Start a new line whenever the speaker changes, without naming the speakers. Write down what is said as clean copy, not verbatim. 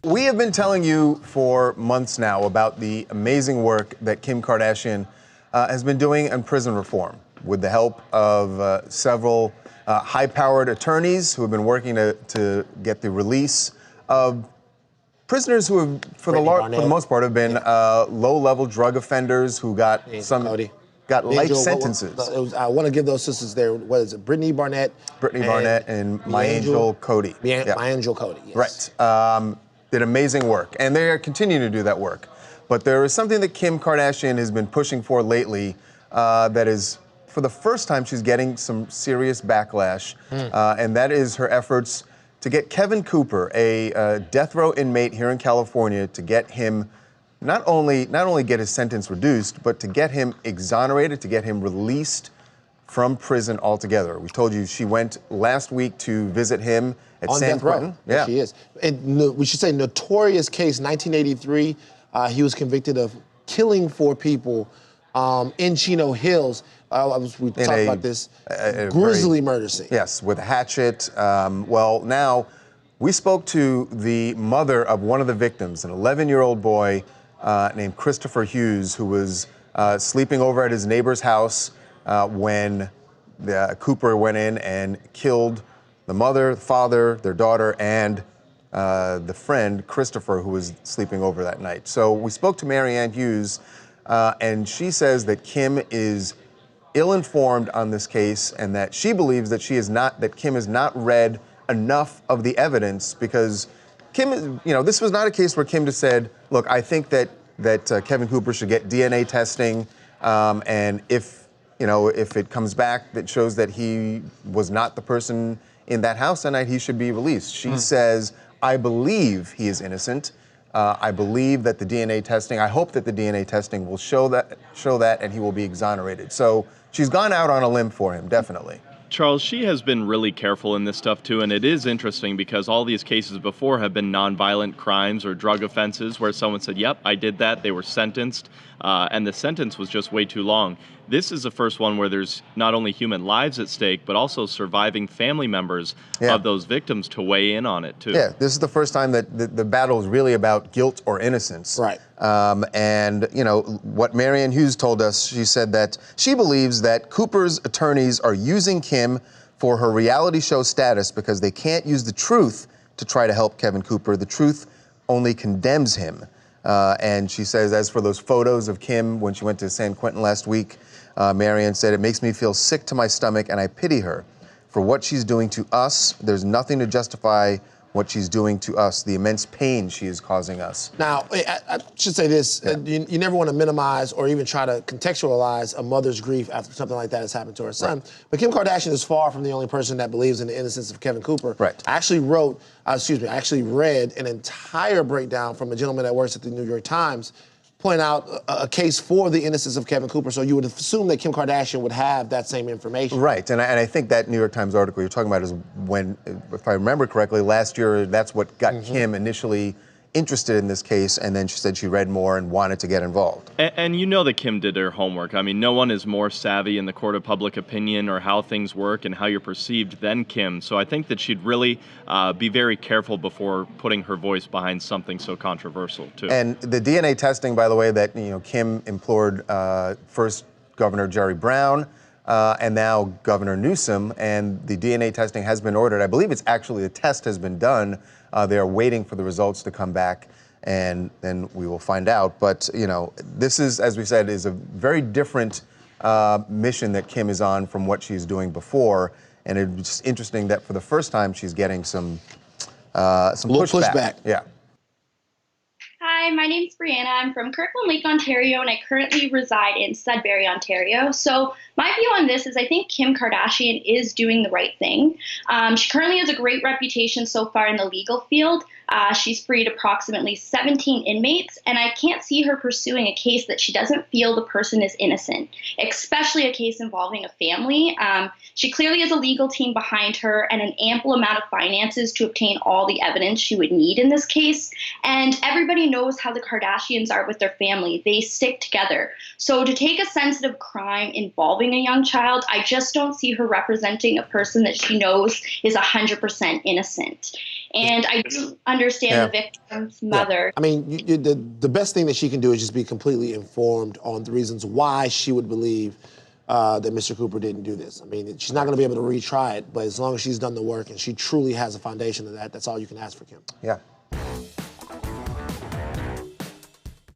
We have been telling you for months now about the amazing work that Kim Kardashian has been doing on prison reform with the help of several high-powered attorneys who have been working to get the release of prisoners who have, for the most part, have been low-level drug offenders who got life sentences.
I want to give those sisters there. What is it? Brittany Barnett.
Brittany Barnett and My Angel Cody.
My Angel Cody. Yes.
Right. Did amazing work, and they are continuing to do that work. But there is something that Kim Kardashian has been pushing for lately that is, for the first time, she's getting some serious backlash, and that is her efforts to get Kevin Cooper, a death row inmate here in California, to get him not only get his sentence reduced, but to get him exonerated, to get him released from prison altogether. We told you she went last week to visit him at San Quentin.
Yeah, she is. And we should say notorious case, 1983. He was convicted of killing 4 people in Chino Hills. We talked about this grisly murder scene.
Yes, with a hatchet. Well, now we spoke to the mother of one of the victims, an 11-year-old boy named Christopher Hughes, who was sleeping over at his neighbor's house when Cooper went in and killed the mother, the father, their daughter, and the friend, Christopher, who was sleeping over that night. So we spoke to Marianne Hughes, and she says that Kim is ill-informed on this case and that she believes that Kim has not read enough of the evidence because Kim, this was not a case where Kim just said, look, I think that Kevin Cooper should get DNA testing, and if it comes back that shows that he was not the person in that house that night, he should be released. She says, I believe he is innocent. I believe that the DNA testing, I hope that the DNA testing will show that and he will be exonerated. So she's gone out on a limb for him, definitely.
Charles, she has been really careful in this stuff too, and it is interesting because all these cases before have been nonviolent crimes or drug offenses where someone said, yep, I did that, they were sentenced, and the sentence was just way too long. This is the first one where there's not only human lives at stake, but also surviving family members of those victims to weigh in on it too.
Yeah, this is the first time that the battle is really about guilt or innocence.
Right.
And, what Marianne Hughes told us, she said that she believes that Cooper's attorneys are using Kim for her reality show status because they can't use the truth to try to help Kevin Cooper. The truth only condemns him. And she says, as for those photos of Kim when she went to San Quentin last week, Marianne said, it makes me feel sick to my stomach and I pity her for what she's doing to us. There's nothing to justify what she's doing to us, the immense pain she is causing us.
Now, I should say this, you never want to minimize or even try to contextualize a mother's grief after something like that has happened to her son. Right. But Kim Kardashian is far from the only person that believes in the innocence of Kevin Cooper.
Right.
I actually read an entire breakdown from a gentleman that works at the New York Times point out a case for the innocence of Kevin Cooper, so you would assume that Kim Kardashian would have that same information.
Right, and I think that New York Times article you're talking about is when, if I remember correctly, last year, that's what got Kim initially interested in this case, and then she said she read more and wanted to get involved.
And you know that Kim did her homework. I mean, no one is more savvy in the court of public opinion or how things work and how you're perceived than Kim. So I think that she'd really be very careful before putting her voice behind something so controversial, too.
And the DNA testing, by the way, that Kim implored first Governor Jerry Brown and now Governor Newsom, and the DNA testing has been ordered. I believe it's actually, the test has been done. They are waiting for the results to come back, and then we will find out. But, this is, as we said, is a very different mission that Kim is on from what she's doing before. And it's just interesting that for the first time, she's getting some pushback. Yeah.
Hi, my name's Brianna. I'm from Kirkland Lake, Ontario, and I currently reside in Sudbury, Ontario. So my view on this is I think Kim Kardashian is doing the right thing. She currently has a great reputation so far in the legal field. She's freed approximately 17 inmates, and I can't see her pursuing a case that she doesn't feel the person is innocent, especially a case involving a family. She clearly has a legal team behind her and an ample amount of finances to obtain all the evidence she would need in this case. And everybody knows knows how the Kardashians are with their family. They stick together. So to take a sensitive crime involving a young child, I just don't see her representing a person that she knows is 100% innocent. And I do understand the victim's mother.
I mean, the best thing that she can do is just be completely informed on the reasons why she would believe that Mr. Cooper didn't do this. I mean, she's not going to be able to retry it, but as long as she's done the work and she truly has a foundation of that, that's all you can ask for, Kim.
Yeah.